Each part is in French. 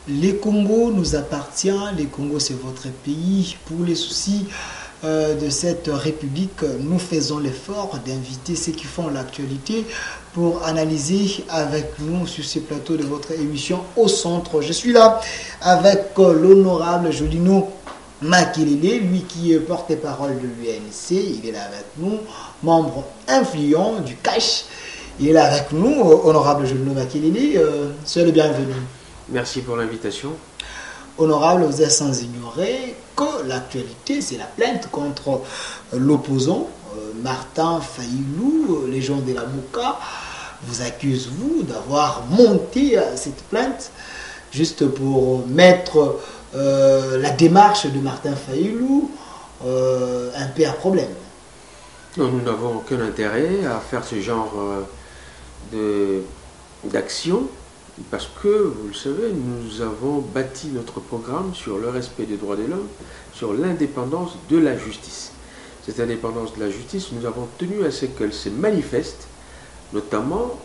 Les Congo nous appartient, les Congo c'est votre pays. Pour les soucis de cette République, nous faisons l'effort d'inviter ceux qui font l'actualité pour analyser avec nous sur ce plateau de votre émission Au Centre. Je suis là avec l'honorable Jolino Makelele, lui qui est porte-parole de l'UNC. Il est là avec nous, membre influent du CACH. Il est là avec nous, honorable Jolino Makelele. Soyez le bienvenu. Merci pour l'invitation. Honorable, vous êtes sans ignorer que l'actualité, c'est la plainte contre l'opposant Martin Fayulu. Les gens de la Mouka vous accusent, vous, d'avoir monté cette plainte juste pour mettre la démarche de Martin Fayulu un peu à problème. Non, nous n'avons aucun intérêt à faire ce genre d'action. Parce que, vous le savez, nous avons bâti notre programme sur le respect des droits de l'homme, sur l'indépendance de la justice. Cette indépendance de la justice, nous avons tenu à ce qu'elle se manifeste, notamment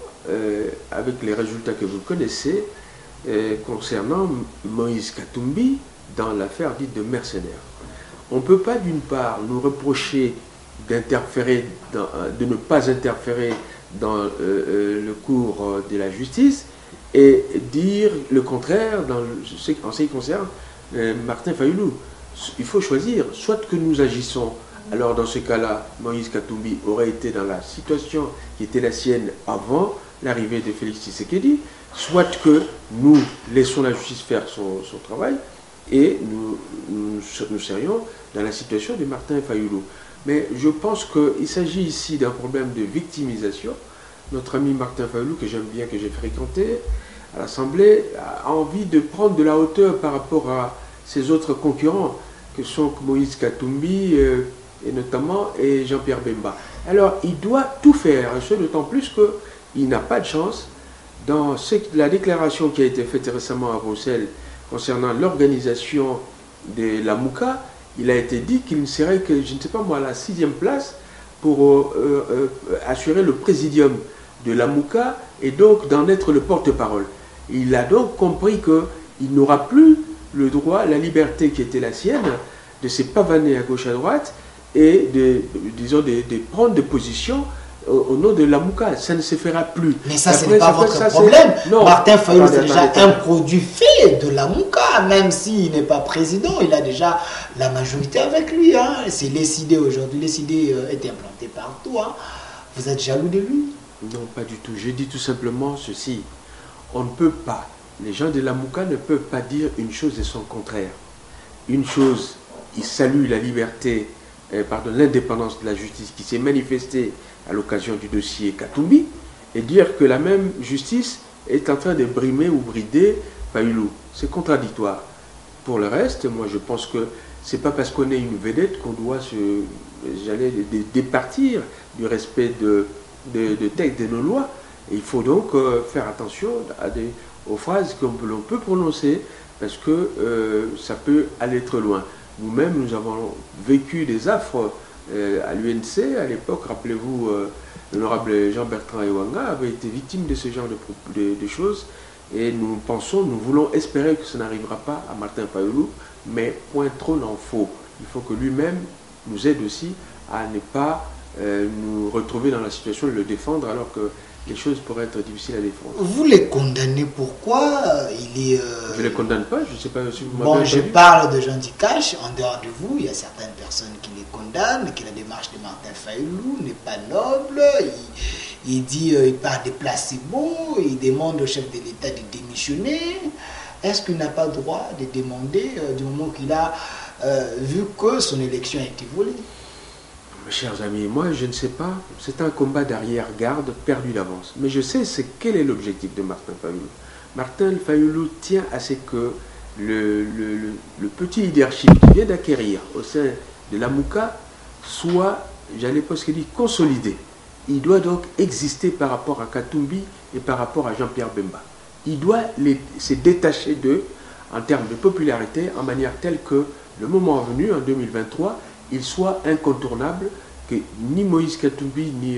avec les résultats que vous connaissez concernant Moïse Katumbi dans l'affaire dite de mercenaires. On ne peut pas, d'une part, nous reprocher d'interférer, de ne pas interférer dans le cours de la justice, et dire le contraire en ce qui concerne Martin Fayulu. Il faut choisir, soit que nous agissons, alors dans ce cas-là, Moïse Katumbi aurait été dans la situation qui était la sienne avant l'arrivée de Félix Tshisekedi, soit que nous laissons la justice faire son travail et nous serions dans la situation de Martin Fayulu. Mais je pense qu'il s'agit ici d'un problème de victimisation. Notre ami Martin Fayulu, que j'aime bien, que j'ai fréquenté à l'Assemblée, a envie de prendre de la hauteur par rapport à ses autres concurrents, que sont Moïse Katumbi et notamment Jean-Pierre Bemba. Alors, il doit tout faire, ce d'autant plus qu'il n'a pas de chance. Dans la déclaration qui a été faite récemment à Bruxelles concernant l'organisation de la Mouka, il a été dit qu'il ne serait que, je ne sais pas moi, à la 6e place pour assurer le présidium de la Mouka et donc d'en être le porte-parole. Il a donc compris qu'il n'aura plus le droit, la liberté qui était la sienne, de se pavaner à gauche à droite et de prendre des positions au nom de la Mouka. Ça ne se fera plus. Mais ça, ce n'est pas votre problème. Martin Fayulu, c'est déjà un produit fait de la Mouka, même s'il n'est pas président, il a déjà la majorité avec lui. Hein. C'est les idées aujourd'hui. Les idées étaient implantées partout. Hein. Vous êtes jaloux de lui? Non, pas du tout. Je dis tout simplement ceci. On ne peut pas, les gens de la Mouka ne peuvent pas dire une chose et son contraire. Une chose, ils saluent la liberté, l'indépendance de la justice qui s'est manifestée à l'occasion du dossier Katumbi, et dire que la même justice est en train de brimer ou brider Fayulu. C'est contradictoire. Pour le reste, moi je pense que c'est pas parce qu'on est une vedette qu'on doit départir du respect de textes de nos lois. Et il faut donc faire attention aux phrases que l'on peut prononcer parce que ça peut aller trop loin. Nous-mêmes, nous avons vécu des affres à l'UNC. À l'époque, rappelez-vous, l'honorable Jean-Bertrand Ewanga avait été victime de ce genre de choses. Et nous voulons espérer que ça n'arrivera pas à Martin Fayulu, mais point trop n'en faut. Il faut que lui-même nous aide aussi à ne pas nous retrouver dans la situation de le défendre alors que les choses pourraient être difficiles à défendre. Vous les condamnez, pourquoi il est... Je ne les condamne pas, je ne sais pas si vous m'avez entendu. Parle de gens du cash, en dehors de vous, il y a certaines personnes qui les condamnent, que la démarche de Martin Fayulu n'est pas noble, il dit, il parle des placebos, il demande au chef de l'État de démissionner. Est-ce qu'il n'a pas le droit de demander du moment qu'il a vu que son élection a été volée? Mes chers amis, moi je ne sais pas, c'est un combat d'arrière-garde perdu d'avance. Mais je sais quel est l'objectif de Martin Fayulu. Martin Fayulu tient à ce que le petit leadership qu'il vient d'acquérir au sein de la Mouka soit, j'allais presque dire, consolidé. Il doit donc exister par rapport à Katumbi et par rapport à Jean-Pierre Bemba. Il doit se détacher d'eux en termes de popularité en manière telle que le moment venu, en 2023, il soit incontournable, que ni Moïse Katumbi ni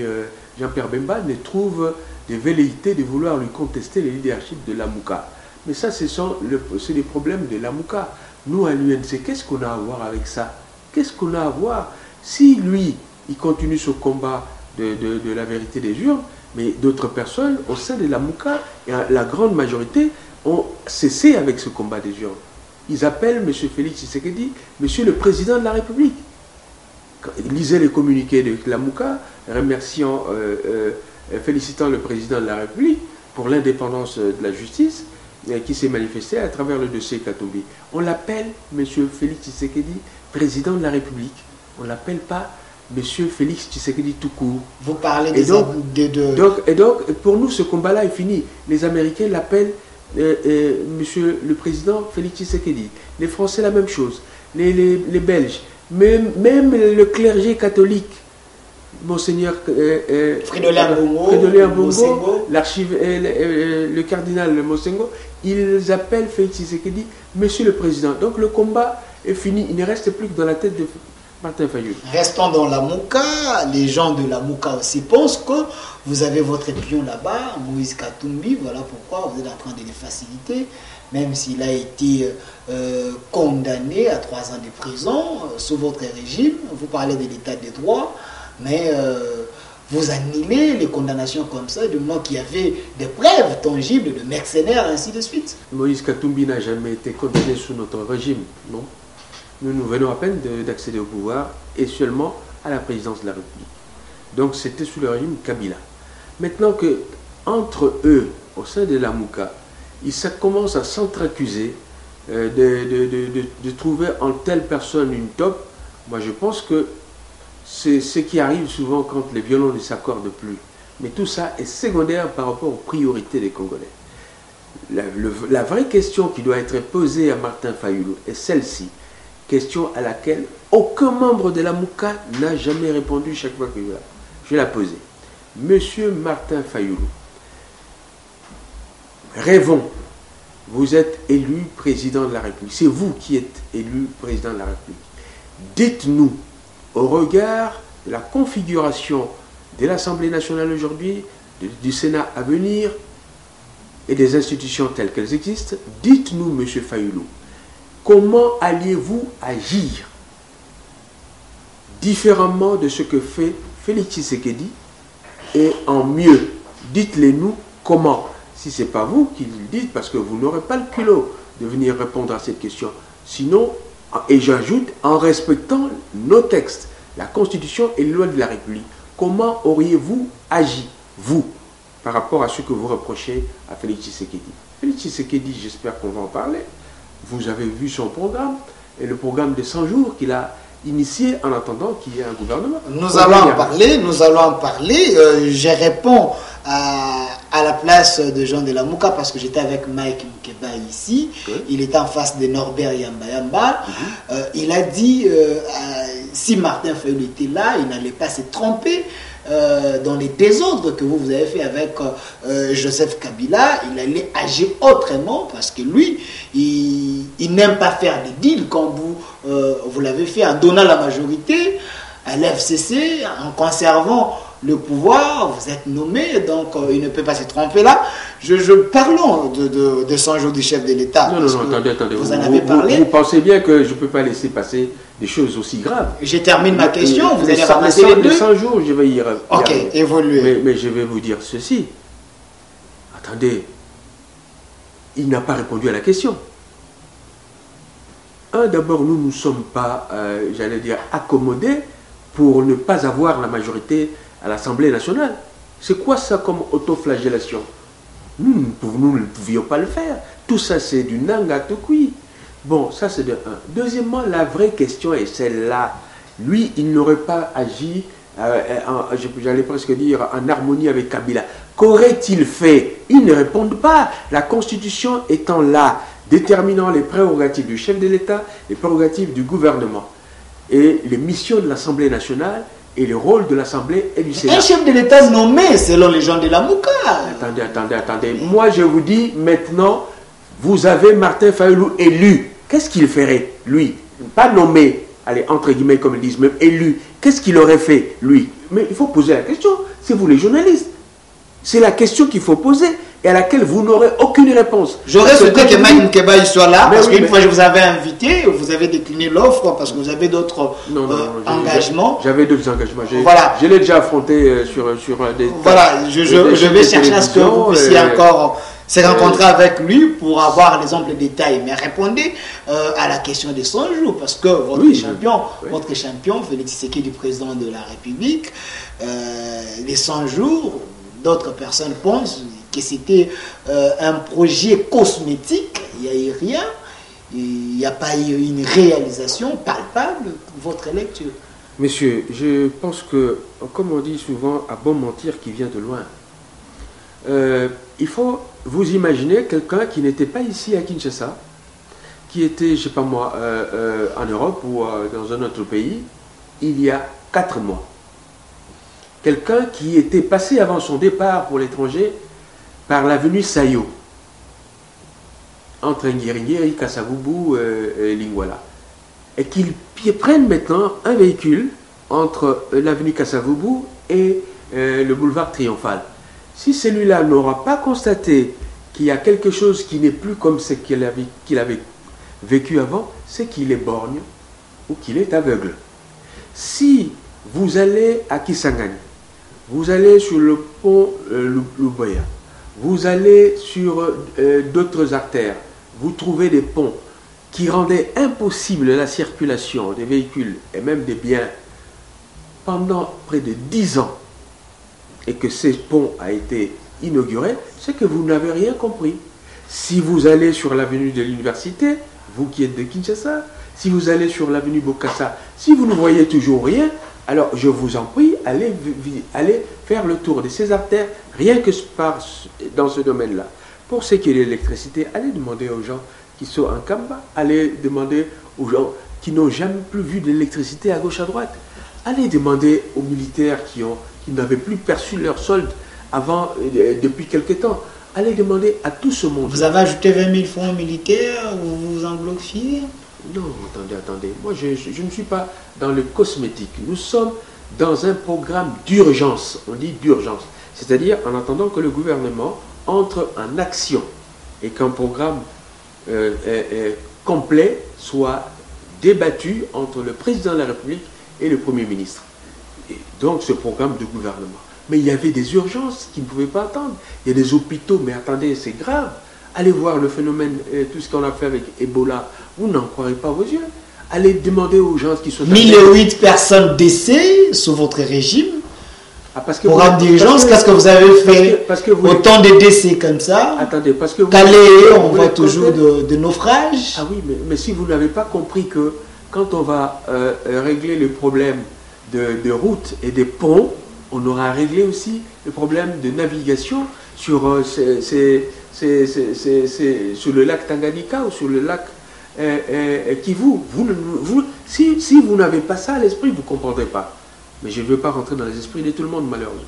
Jean-Pierre Bemba ne trouvent des velléités de vouloir lui contester le leadership de la Mouka. Mais ça, c'est les problèmes de la Mouka. Nous, à l'UNC, qu'est-ce qu'on a à voir avec ça? Qu'est-ce qu'on a à voir? Si lui, il continue ce combat de la vérité des urnes, mais d'autres personnes au sein de la Mouka, et la grande majorité, ont cessé avec ce combat des urnes. Ils appellent M. Félix Tshisekedi, Monsieur le Président de la République. Lisez les communiqués de la Mouka, remerciant, félicitant le Président de la République pour l'indépendance de la justice qui s'est manifestée à travers le dossier Katumbi. On l'appelle M. Félix Tshisekedi, Président de la République. On ne l'appelle pas M. Félix Tshisekedi tout court. Vous parlez et donc, pour nous, ce combat-là est fini. Les Américains l'appellent Monsieur le Président Félix Tshisekedi. Les Français, la même chose. Les Belges. Même le clergé catholique, Monseigneur Fridolin Mbongo, le cardinal Monsengo, ils appellent Félix Tshisekedi Monsieur le Président. Donc le combat est fini. Il ne reste plus que dans la tête de Martin Fayulu. Restons dans la Mouka. Les gens de la Mouka aussi pensent que vous avez votre pion là-bas, Moïse Katumbi. Voilà pourquoi vous êtes en train de les faciliter. Même s'il a été condamné à 3 ans de prison sous votre régime. Vous parlez de l'état de droit, mais vous annulez les condamnations comme ça, du moment qu'il y avait des preuves tangibles de mercenaires, ainsi de suite. Moïse Katumbi n'a jamais été condamné sous notre régime, non. Nous venons à peine d'accéder au pouvoir et seulement à la présidence de la République. Donc c'était sous le régime Kabila. Maintenant que entre eux, au sein de la Mouka, ils commencent à s'entre-accuser de trouver en telle personne une top. Moi je pense que c'est ce qui arrive souvent quand les violons ne s'accordent plus. Mais tout ça est secondaire par rapport aux priorités des Congolais. La vraie question qui doit être posée à Martin Fayulu est celle-ci. Question à laquelle aucun membre de la Mouka n'a jamais répondu chaque fois que je vais la poser. Monsieur Martin Fayulu, rêvons, vous êtes élu président de la République. C'est vous qui êtes élu président de la République. Dites-nous, au regard de la configuration de l'Assemblée nationale aujourd'hui, du Sénat à venir et des institutions telles qu'elles existent, dites-nous, monsieur Fayulu, comment alliez-vous agir différemment de ce que fait Félix Tshisekedi et en mieux? Dites-les-nous comment. Si ce n'est pas vous qui le dites, parce que vous n'aurez pas le culot de venir répondre à cette question. Sinon, et j'ajoute, en respectant nos textes, la Constitution et les lois de la République, comment auriez-vous agi, vous, par rapport à ce que vous reprochez à Félix Tshisekedi? Félix Tshisekedi, j'espère qu'on va en parler. Vous avez vu son programme, et le programme de 100 jours qu'il a initié en attendant qu'il y ait un gouvernement. Nous allons en parler. Je réponds à la place de Jean de la Mouka parce que j'étais avec Mike Mukeba ici. Oui. Il était en face de Norbert Yamba. Il a dit si Martin Fayulu était là, il n'allait pas se tromper dans les désordres que vous avez fait avec Joseph Kabila. Il allait agir autrement parce que lui, il n'aime pas faire des deals comme vous l'avez fait en donnant la majorité à l'FCC, en conservant le pouvoir. Vous êtes nommé, donc il ne peut pas se tromper là. Parlons de 100 jours du chef de l'État. Non, attendez. Vous en avez parlé. Vous pensez bien que je ne peux pas laisser passer des choses aussi graves. Je termine ma question, vous allez ramasser les deux. 100 jours, je vais y arriver. Ok, évoluez. Mais je vais vous dire ceci. Attendez, il n'a pas répondu à la question. D'abord, nous ne sommes pas, j'allais dire, accommodés pour ne pas avoir la majorité à l'Assemblée nationale. C'est quoi ça comme autoflagellation? Nous ne pouvions pas le faire. Tout ça, c'est du nanga tokui. Bon, ça c'est de un. Deuxièmement, la vraie question est celle-là. Lui, il n'aurait pas agi, j'allais presque dire, en harmonie avec Kabila. Qu'aurait-il fait? Ils ne répondent pas. La Constitution étant là, déterminant les prérogatives du chef de l'État, les prérogatives du gouvernement et les missions de l'Assemblée nationale et le rôle de l'Assemblée et du Sénat. Un chef de l'État nommé selon les gens de la Mouka. Attendez. Moi, je vous dis maintenant, vous avez Martin Fayulu élu. Qu'est-ce qu'il ferait, lui? Pas nommé, allez, entre guillemets, comme ils disent, même élu. Qu'est-ce qu'il aurait fait, lui? Mais il faut poser la question. C'est vous les journalistes. C'est la question qu'il faut poser et à laquelle vous n'aurez aucune réponse. J'aurais souhaité que Mike Mkeba soit là, parce qu'une fois je vous avais invité, vous avez décliné l'offre parce que vous avez d'autres engagements. J'avais d'autres engagements. Voilà. Je l'ai déjà affronté sur des... Voilà, je vais chercher à ce que vous puissiez encore se rencontrer avec lui pour avoir les amples détails. Mais répondez à la question des 100 jours, parce que votre champion, Félix Tshisekedi, président de la République, les 100 jours, d'autres personnes pensent que c'était un projet cosmétique, il n'y a eu rien, il n'y a pas eu une réalisation palpable. Votre lecture? Monsieur, je pense que, comme on dit souvent, à bon mentir qui vient de loin, il faut vous imaginer quelqu'un qui n'était pas ici à Kinshasa, qui était, je sais pas moi, en Europe ou dans un autre pays, il y a 4 mois. Quelqu'un qui était passé avant son départ pour l'étranger par l'avenue Sayo, entre Ngiri, Kasavubu et Lingwala. Et qu'ils prennent maintenant un véhicule entre l'avenue Kasavubu et le boulevard Triomphal. Si celui-là n'aura pas constaté qu'il y a quelque chose qui n'est plus comme ce qu'il avait vécu avant, c'est qu'il est borgne ou qu'il est aveugle. Si vous allez à Kisangani, vous allez sur le pont Luboya, vous allez sur d'autres artères, vous trouvez des ponts qui rendaient impossible la circulation des véhicules et même des biens pendant près de 10 ans, et que ces ponts a été inauguré, c'est que vous n'avez rien compris. Si vous allez sur l'avenue de l'université, vous qui êtes de Kinshasa, si vous allez sur l'avenue Bokassa, si vous ne voyez toujours rien, alors je vous en prie, allez faire le tour de ces artères, rien que dans ce domaine-là. Pour ce qui est de l'électricité, allez demander aux gens qui sont en Kamba, allez demander aux gens qui n'ont jamais plus vu de l'électricité à gauche à droite, allez demander aux militaires qui n'avaient plus perçu leur solde depuis quelque temps. Allez demander à tout ce monde. Vous avez ajouté 20 000 francs militaires, vous vous englobiez? Non, attendez. Moi, je ne suis pas dans le cosmétique. Nous sommes dans un programme d'urgence. On dit d'urgence. C'est-à-dire en attendant que le gouvernement entre en action et qu'un programme complet soit débattu entre le président de la République et le Premier ministre. Et donc ce programme de gouvernement. Mais il y avait des urgences qui ne pouvaient pas attendre. Il y a des hôpitaux, mais attendez, c'est grave. Allez voir le phénomène, tout ce qu'on a fait avec Ebola, vous n'en croirez pas vos yeux. Allez demander aux gens qui sont... 1008 personnes décès sous votre régime. Programme d'urgence, qu'est-ce que vous avez fait? Autant de décès comme ça. Attendez, parce que... Calais, on voit toujours de naufrages. Ah oui, mais si vous n'avez pas compris que quand on va régler le problème de routes et des ponts, on aura réglé aussi le problème de navigation sur le lac Tanganyika ou sur le lac Kivu. Si vous n'avez pas ça à l'esprit, vous ne comprendrez pas. Mais je ne veux pas rentrer dans les esprits de tout le monde, malheureusement.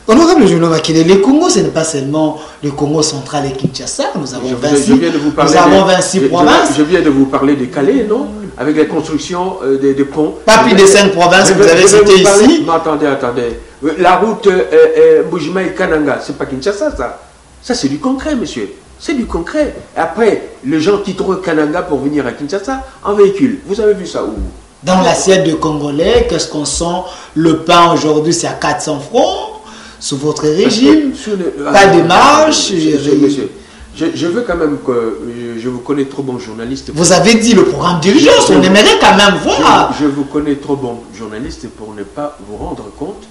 Honorable Julien Makile, le Congo, ce n'est pas seulement le Congo central et Kinshasa. Nous avons 26 provinces. Je viens de vous parler de Calais, non? Avec la construction des ponts. Pas plus de 5 provinces que vous avez citées ici. Mais attendez. La route Mbujima et Kananga, c'est pas Kinshasa, ça. Ça, c'est du concret, monsieur. C'est du concret. Après, les gens quitteront Kananga pour venir à Kinshasa en véhicule. Vous avez vu ça où? Dans l'assiette de Congolais, qu'est-ce qu'on sent? Le pain aujourd'hui, c'est à 400 francs. Sous votre régime, pas de marche. Monsieur, je veux quand même que je vous connais trop bon journaliste. Vous avez dit le programme d'urgence, on aimerait quand même voir. Je vous connais trop bon journaliste pour ne pas vous rendre compte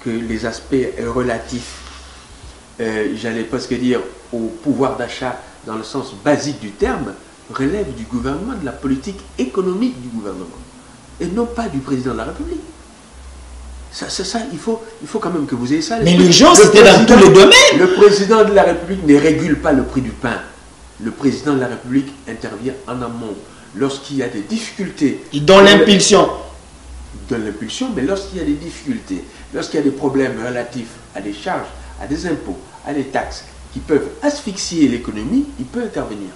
que les aspects relatifs, j'allais presque dire, au pouvoir d'achat dans le sens basique du terme, relèvent du gouvernement, de la politique économique du gouvernement, et non pas du président de la République. Ça, il faut quand même que vous ayez ça. Mais l'urgence, c'était dans tous les domaines. Le président de la République ne régule pas le prix du pain. Le président de la République intervient en amont. Lorsqu'il y a des difficultés... Il donne l'impulsion. Il donne l'impulsion, mais lorsqu'il y a des difficultés, lorsqu'il y a des problèmes relatifs à des charges, à des impôts, à des taxes qui peuvent asphyxier l'économie, il peut intervenir.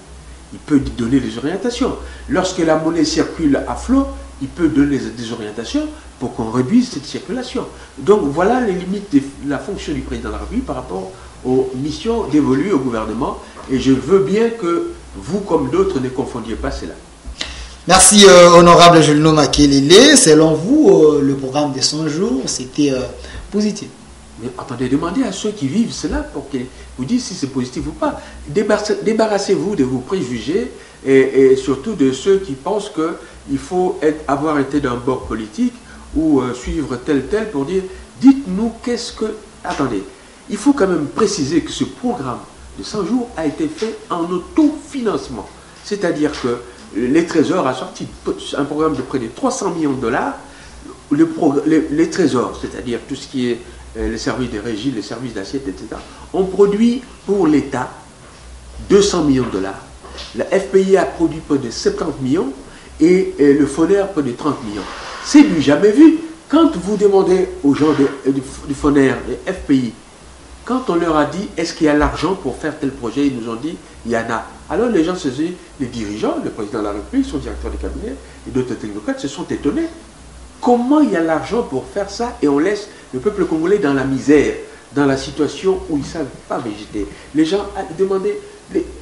Il peut donner des orientations. Lorsque la monnaie circule à flot, il peut donner des orientations pour qu'on réduise cette circulation. Donc voilà les limites de la fonction du président de la République par rapport aux missions dévolues au gouvernement. Et je veux bien que vous, comme d'autres, ne confondiez pas cela. Merci, honorable Julno Makelele. Selon vous, le programme des 100 jours, c'était positif? Mais attendez, demandez à ceux qui vivent cela pour qu'ils vous disent si c'est positif ou pas. Débarrassez-vous de vos préjugés et surtout de ceux qui pensent qu'il faut avoir été d'un bord politique ou suivre tel pour dire, dites-nous qu'est-ce que... Attendez, il faut quand même préciser que ce programme de 100 jours a été fait en autofinancement. C'est-à-dire que les Trésors a sorti un programme de près de 300 millions de dollars. Les Trésors, c'est-à-dire tout ce qui est les services de régie, les services d'assiette, etc., ont produit pour l'État 200 millions de dollars. La FPI a produit près de 70 millions et le FONER près de 30 millions. C'est du jamais vu. Quand vous demandez aux gens du FONER, des FPI, quand on leur a dit est-ce qu'il y a l'argent pour faire tel projet, ils nous ont dit il y en a. Alors les gens les dirigeants, le président de la République, son directeur de cabinet et d'autres technocrates se sont étonnés. Comment il y a l'argent pour faire ça et on laisse le peuple congolais dans la misère, dans la situation où ils ne savent pas végéter. Les gens demandaient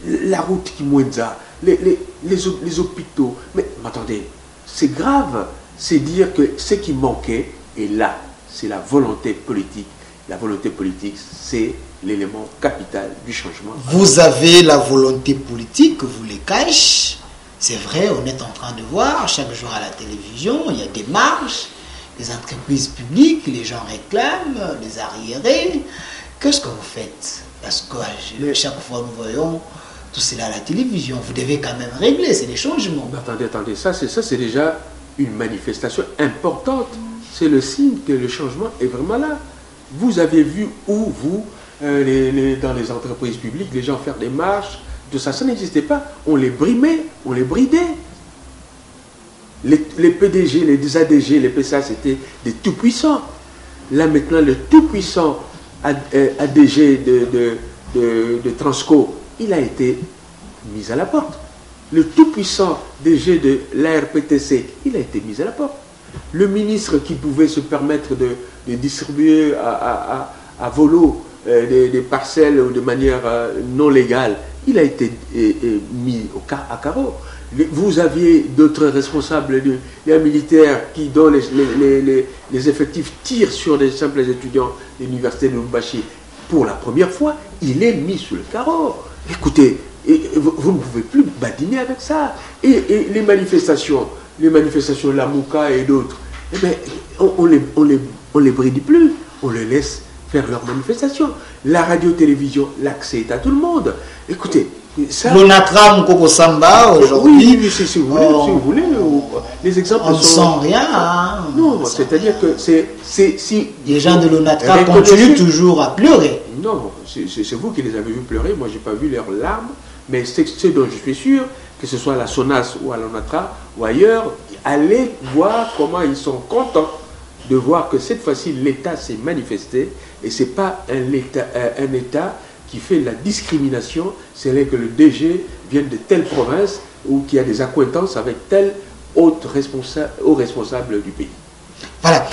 la route qui moindra, les hôpitaux. Mais attendez, c'est grave. C'est dire que ce qui manquait est là. C'est la volonté politique. La volonté politique, c'est l'élément capital du changement. Vous avez la volonté politique, vous les cachez. C'est vrai, on est en train de voir chaque jour à la télévision, il y a des marches, les entreprises publiques, les gens réclament, les arriérés. Qu'est-ce que vous faites? Parce que chaque fois nous voyons tout cela à la télévision, vous devez quand même régler, c'est des changements. Attendez, ça c'est déjà une manifestation importante. C'est le signe que le changement est vraiment là. Vous avez vu où, vous, dans les entreprises publiques, les gens faire des marches, tout ça, ça n'existait pas. On les brimait, on les bridait. Les PDG, les ADG, les PSA, c'était des tout-puissants. Là, maintenant, le tout-puissant ADG de Transco, il a été mis à la porte. Le tout-puissant DG de l'ARPTC, il a été mis à la porte. Le ministre qui pouvait se permettre de distribuer à volo des parcelles de manière non légale, il a été mis à carreau. Vous aviez d'autres responsables, les militaires dont les effectifs tirent sur des simples étudiants de l'université de Lubumbashi. Pour la première fois, il est mis sous le carreau. Écoutez, vous ne pouvez plus badiner avec ça. Et les manifestations, la Mouka et d'autres, eh bien, on les bride plus, on les laisse faire leurs manifestations. La radio-télévision, l'accès est à tout le monde. Écoutez, ça... L'ONATRA, Mukoko Samba, aujourd'hui... Oui, si vous voulez, les exemples on ne sent rien. Hein, non, c'est-à-dire que si les gens de l'ONATRA continuent toujours à pleurer. Non, c'est vous qui les avez vus pleurer. Moi, je n'ai pas vu leurs larmes. Mais c'est ce dont je suis sûr, que ce soit à la SONAS ou à l'ONATRA ou ailleurs, allez voir comment ils sont contents de voir que cette fois-ci, l'État s'est manifesté. Et ce n'est pas un État qui fait la discrimination, c'est là que le DG vient de telle province ou qui a des accointances avec tel haut responsable du pays. Voilà,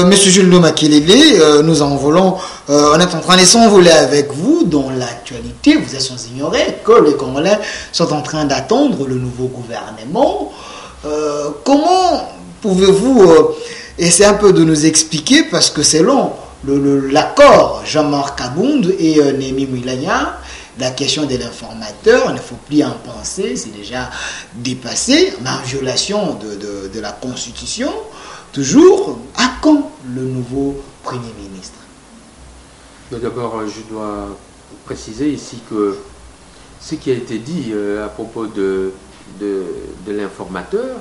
Monsieur Julno Makelele, nous envolons, on est en train de s'envoler avec vous dans l'actualité. Vous êtes sans ignorer que les Congolais sont en train d'attendre le nouveau gouvernement. Comment pouvez-vous essayer un peu de nous expliquer, parce que selon l'accord Jean-Marc Kabound et Némi Moulania, la question de l'informateur, il ne faut plus en penser, c'est déjà dépassé, mais en violation de la Constitution. Toujours, à quand le nouveau Premier ministre? D'abord, je dois préciser ici que ce qui a été dit à propos de l'informateur,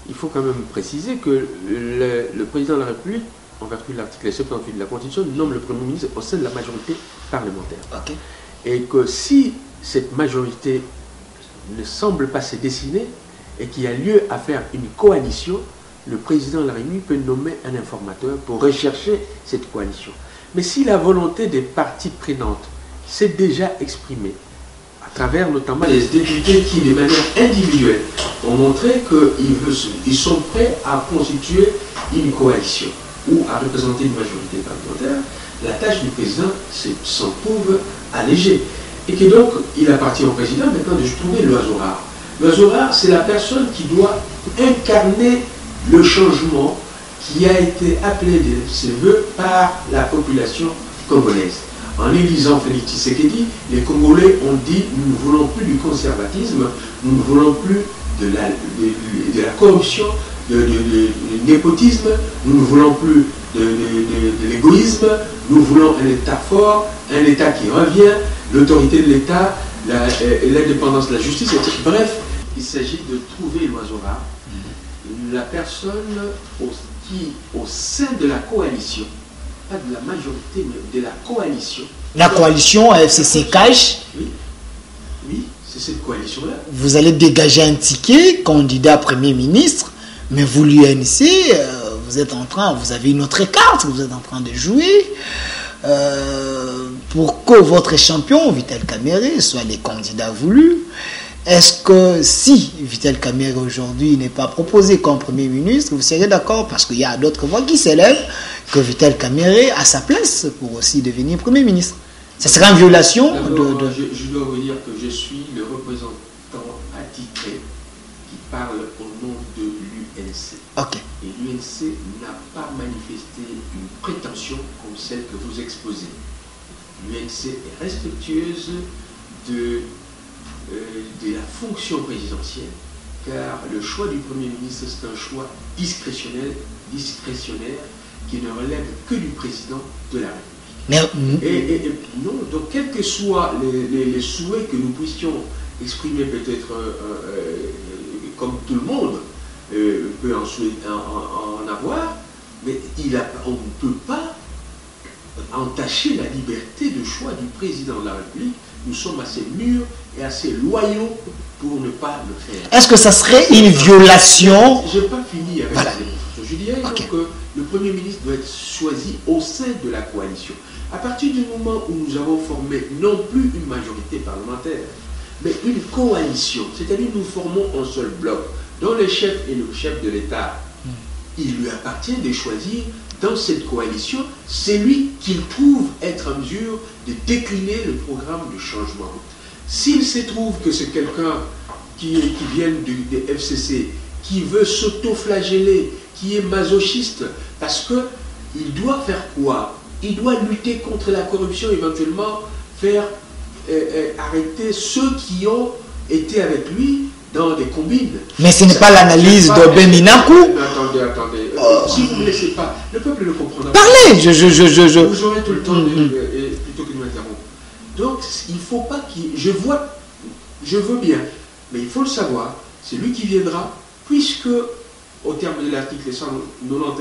il faut quand même préciser que le président de la République, en vertu de l'article 78 de la Constitution, nomme le Premier ministre au sein de la majorité parlementaire. Okay. Et que si cette majorité ne semble pas se dessiner et qu'il y a lieu à faire une coalition, le président de la République peut nommer un informateur pour rechercher cette coalition. Mais si la volonté des parties prenantes s'est déjà exprimée, à travers notamment les députés qui, de manière individuelle, ont montré qu'ils sont prêts à constituer une coalition ou à représenter une majorité parlementaire. La tâche du président s'en trouve allégée. Et que donc, il appartient au président maintenant de trouver l'oiseau rare. L'oiseau rare, c'est la personne qui doit incarner le changement qui a été appelé de ses voeux par la population congolaise. En élisant Félix Tshisekedi, les Congolais ont dit « nous ne voulons plus du conservatisme, nous ne voulons plus de la corruption, du népotisme, nous ne voulons plus de l'égoïsme, nous voulons un État fort, un État qui revient, l'autorité de l'État, l'indépendance de la justice, etc. » Bref, il s'agit de trouver l'oiseau rare, la personne qui, au sein de la coalition, pas de la majorité, mais de la coalition. La coalition FCC Cash. Oui, c'est cette coalition-là. Vous allez dégager un ticket, candidat Premier ministre, mais vous, l'UNC, vous avez une autre carte, vous êtes en train de jouer pour que votre champion, Vital Kamerhe, soit les candidats voulus. Est-ce que si Vital Kamerhe aujourd'hui n'est pas proposé comme Premier ministre, vous serez d'accord? Parce qu'il y a d'autres voix qui s'élèvent que Vital Kamerhe a sa place pour aussi devenir Premier ministre. Ça serait une violation de... Je dois vous dire que je suis le représentant attitré qui parle au nom de l'UNC. Ok. Et l'UNC n'a pas manifesté une prétention comme celle que vous exposez. L'UNC est respectueuse de la fonction présidentielle, car le choix du Premier ministre, c'est un choix discrétionnaire qui ne relève que du président de la République. Et non, donc quels que soient les souhaits que nous puissions exprimer peut-être comme tout le monde peut en avoir, mais on ne peut pas entacher la liberté de choix du président de la République. Nous sommes assez mûrs et assez loyaux pour ne pas le faire. Est-ce que ça serait une violation? Je n'ai pas fini avec voilà. Je dirais donc que le Premier ministre doit être choisi au sein de la coalition. À partir du moment où nous avons formé non plus une majorité parlementaire, mais une coalition, c'est-à-dire nous formons un seul bloc, dont le chef est le chef de l'État, il lui appartient de choisir dans cette coalition celui qu'il trouve être en mesure de décliner le programme de changement. S'il se trouve que c'est quelqu'un qui vient des FCC, qui veut s'auto-flageller, qui est masochiste, parce qu'il doit faire quoi? Il doit lutter contre la corruption, éventuellement faire arrêter ceux qui ont été avec lui dans des combines. Mais ce n'est pas l'analyse de Beminakou. Attendez. Si vous ne me laissez pas, le peuple ne comprendra pas. Parlez. Vous aurez tout le temps plutôt que de m'interrompre. Donc, il ne faut pas qu'il... Je veux bien, mais il faut le savoir, c'est lui qui viendra, puisque, au terme de l'article 191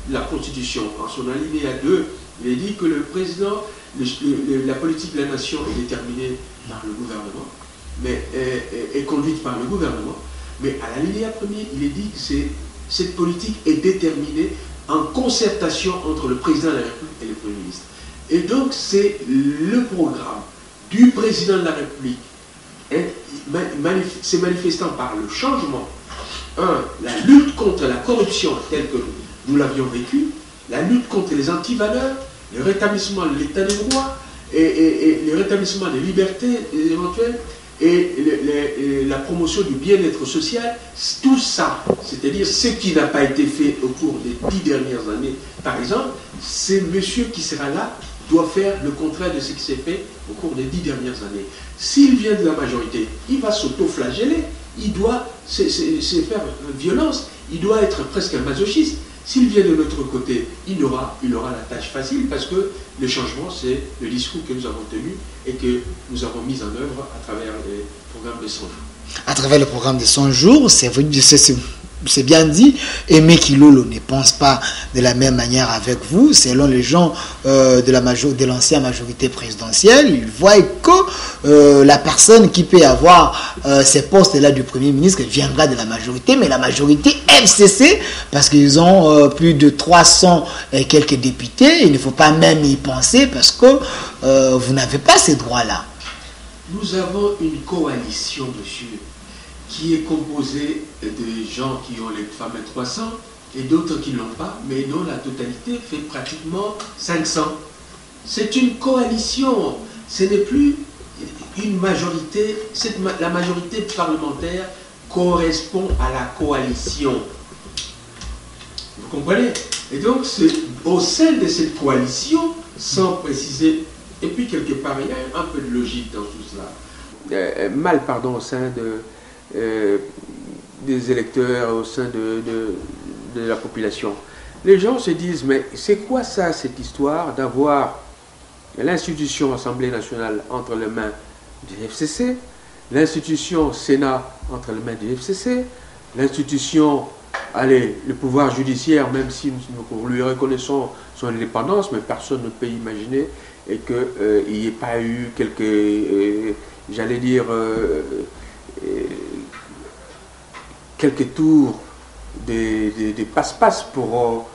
de la Constitution, en son alinéa 2, il est dit que le président, la politique de la nation est déterminée par le gouvernement, mais est conduite par le gouvernement, mais à l'alinéa premier, il est dit que cette politique est déterminée en concertation entre le président de la République et le Premier ministre. Et donc, c'est le programme du président de la République, se manifestant par le changement, la lutte contre la corruption telle que nous l'avions vécue, la lutte contre les antivaleurs, le rétablissement de l'état de droit et le rétablissement des libertés éventuelles et la promotion du bien-être social, tout ça, c'est-à-dire ce qui n'a pas été fait au cours des 10 dernières années, par exemple, c'est monsieur qui sera là doit faire le contraire de ce qui s'est fait au cours des 10 dernières années. S'il vient de la majorité, il va s'auto-flageller, il doit se faire violence, il doit être presque un masochiste. S'il vient de l'autre côté, il aura la tâche facile parce que le changement, c'est le discours que nous avons tenu et que nous avons mis en œuvre à travers les programmes de 100 jours. À travers le programme de 100 jours, c'est bien dit, Aimé Kilolo ne pense pas de la même manière avec vous. Selon les gens de l'ancienne majorité présidentielle, ils voient que la personne qui peut avoir ces postes-là du Premier ministre viendra de la majorité, mais la majorité FCC, parce qu'ils ont plus de 300 et quelques députés, il ne faut pas même y penser parce que vous n'avez pas ces droits-là. Nous avons une coalition, monsieur, qui est composée de gens qui ont les fameux 300 et d'autres qui ne l'ont pas, mais dont la totalité fait pratiquement 500. C'est une coalition, ce n'est plus une majorité, la majorité parlementaire correspond à la coalition. Vous comprenez? Et donc, c'est au sein de cette coalition, sans préciser, et puis quelque part, il y a un peu de logique dans tout cela. Mal, pardon, au sein des électeurs, au sein de la population. Les gens se disent, mais c'est quoi ça, cette histoire d'avoir l'institution Assemblée nationale entre les mains du FCC, l'institution Sénat entre les mains du FCC, l'institution, le pouvoir judiciaire, même si nous lui reconnaissons son indépendance, mais personne ne peut imaginer et qu'il n'y ait pas eu quelques, j'allais dire, quelques tours des passe-passe pour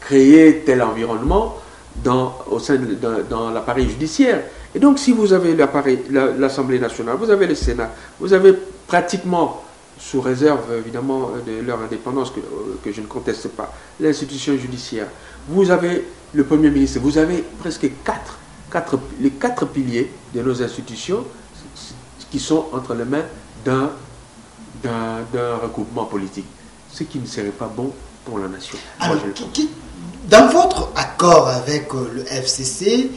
créer tel environnement dans l'appareil judiciaire. Et donc, si vous avez l'Assemblée nationale, vous avez le Sénat, vous avez pratiquement, sous réserve évidemment de leur indépendance que je ne conteste pas, l'institution judiciaire, vous avez le Premier ministre, vous avez presque les quatre piliers de nos institutions qui sont entre les mains d'un regroupement politique, ce qui ne serait pas bon pour la nation. Alors, dans votre accord avec le FCC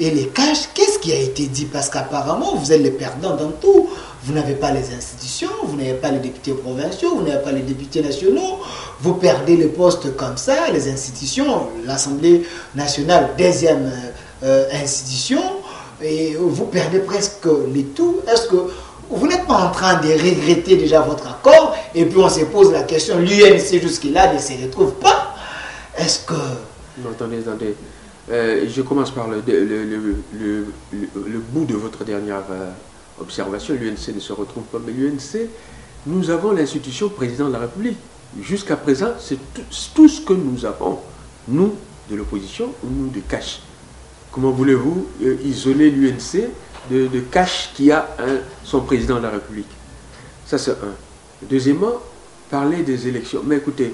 et les CAGE, qu'est-ce qui a été dit? Parce qu'apparemment, vous êtes les perdants dans tout. Vous n'avez pas les institutions, vous n'avez pas les députés provinciaux, vous n'avez pas les députés nationaux. Vous perdez les postes comme ça, les institutions, l'Assemblée nationale, deuxième institution, et vous perdez presque les tout. Est-ce que vous n'êtes pas en train de regretter déjà votre accord? Et puis on se pose la question, l'UNC jusque-là ne se retrouve pas. Est-ce que... Non, attendez. Je commence par le bout de votre dernière observation. L'UNC ne se retrouve pas. Mais l'UNC, nous avons l'institution président de la République. Jusqu'à présent, c'est tout ce que nous avons, nous, de l'opposition, ou nous, de CAGE. Comment voulez-vous isoler l'UNC de CAGE qui a son président de la République? Ça, c'est un. Deuxièmement, parler des élections. Mais écoutez,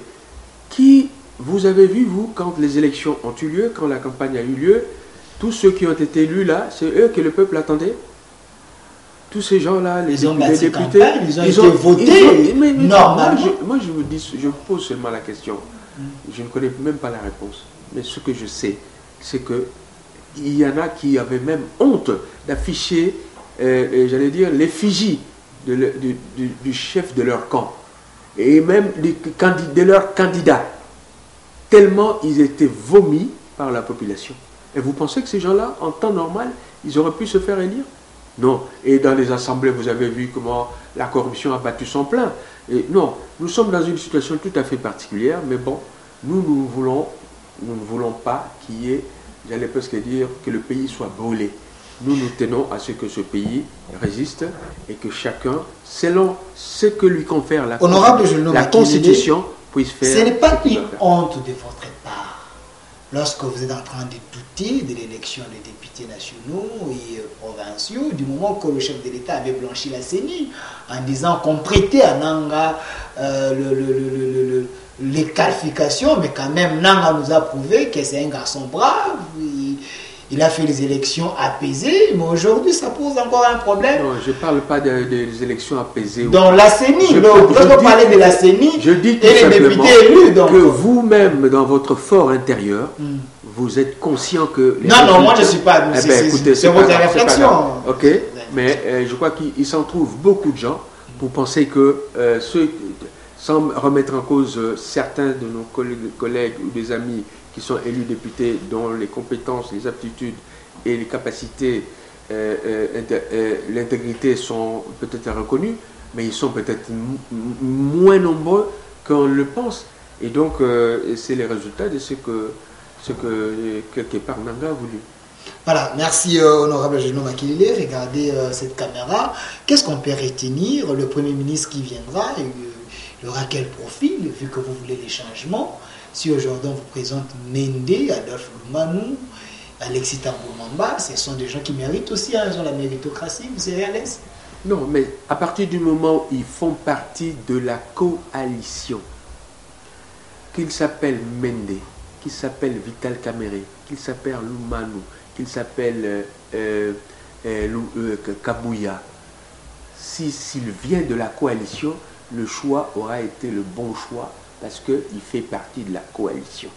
vous avez vu, vous, quand les élections ont eu lieu, quand la campagne a eu lieu, tous ceux qui ont été élus là, c'est eux que le peuple attendait. Tous ces gens-là, les députés, campagne, ils ont été votés normalement. Moi, je vous dis, je pose seulement la question. Je ne connais même pas la réponse. Mais ce que je sais, c'est que il y en a qui avaient même honte d'afficher, j'allais dire, l'effigie du chef de leur camp et même de leur candidat. Tellement ils étaient vomis par la population. Et vous pensez que ces gens-là, en temps normal, ils auraient pu se faire élire? Non. Et dans les assemblées, vous avez vu comment la corruption a battu son plein. Et non, nous sommes dans une situation tout à fait particulière, mais bon, nous ne voulons pas qu'il y ait, j'allais presque dire, que le pays soit brûlé. Nous tenons à ce que ce pays résiste et que chacun, selon ce que lui confère la Constitution, puisse faire. Ce n'est pas une honte de votre part lorsque vous êtes en train de douter de l'élection des députés nationaux et provinciaux, du moment que le chef de l'État avait blanchi la CENI en disant qu'on prêtait à Nanga les qualifications, mais quand même Nanga nous a prouvé que c'est un garçon brave. Il a fait les élections apaisées, mais aujourd'hui, ça pose encore un problème. Non, je ne parle pas des élections apaisées. Dans la CENI, lorsqu'on parlait de la CENI, je dis tout et les députés élus. Donc, que vous-même, dans votre fort intérieur, vous êtes conscient que... Non, moi je ne suis pas... c'est votre réflexion. Ok, mais je crois qu'il s'en trouve beaucoup de gens pour penser que sans remettre en cause certains de nos collègues ou des amis qui sont élus députés, dont les compétences, les aptitudes et les capacités, l'intégrité sont peut-être reconnues, mais ils sont peut-être moins nombreux qu'on le pense. Et donc, c'est les résultats de ce que quelque part Nanga a voulu. Voilà, merci honorable Géno Makilile. Regardez cette caméra. Qu'est-ce qu'on peut retenir? Le Premier ministre qui viendra, il aura quel profil, vu que vous voulez les changements? Si aujourd'hui on vous présente Mende, Adolphe Lumanou, Alexis Tambour Mamba, ce sont des gens qui méritent aussi, ils ont la méritocratie, vous serez à l'aise? Non, mais à partir du moment où ils font partie de la coalition, qu'il s'appelle Mende, qu'il s'appelle Vital Kamerhe, qu'il s'appelle Lumanu, qu'il s'appelle Kabuya, s'il vient de la coalition, le choix aura été le bon choix parce qu'il fait partie de la coalition.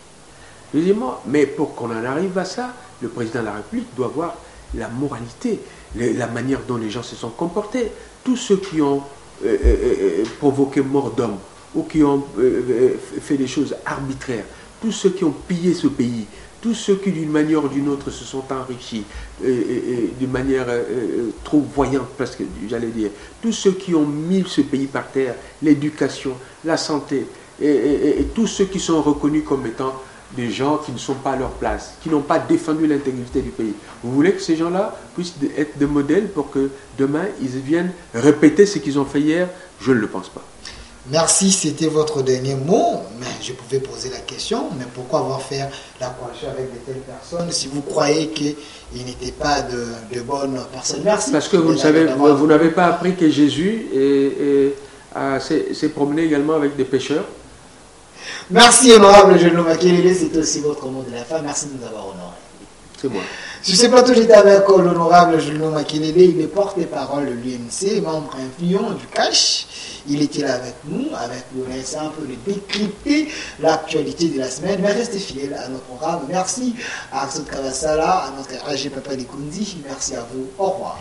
Deuxièmement, mais pour qu'on en arrive à ça, le président de la République doit voir la moralité, la manière dont les gens se sont comportés. Tous ceux qui ont provoqué mort d'homme ou qui ont fait des choses arbitraires, tous ceux qui ont pillé ce pays, tous ceux qui d'une manière ou d'une autre se sont enrichis d'une manière trop voyante, parce que j'allais dire, tous ceux qui ont mis ce pays par terre, l'éducation, la santé, et tous ceux qui sont reconnus comme étant des gens qui ne sont pas à leur place, qui n'ont pas défendu l'intégrité du pays. Vous voulez que ces gens-là puissent être des modèles pour que demain, ils viennent répéter ce qu'ils ont fait hier? Je ne le pense pas. Merci, c'était votre dernier mot. Mais je pouvais poser la question, mais pourquoi avoir fait la coalition avec de telles personnes si vous croyez qu'ils n'étaient pas de bonnes personnes? Merci. Parce que vous n'avez pas appris que Jésus s'est promené également avec des pécheurs. Merci, honorable Julio Makelele, c'est aussi votre mot de la fin. Merci de nous avoir honorés. C'est moi. Sur ce plateau, j'étais avec l'honorable Julio Makelele, il est porte-parole de l'UNC, membre influent du CACH. Il était là avec nous, on a essayé un peu de décrypter l'actualité de la semaine, mais restez fidèles à notre programme. Merci à Arsène Kavassala, à notre AG Papa Likundi. Merci à vous. Au revoir.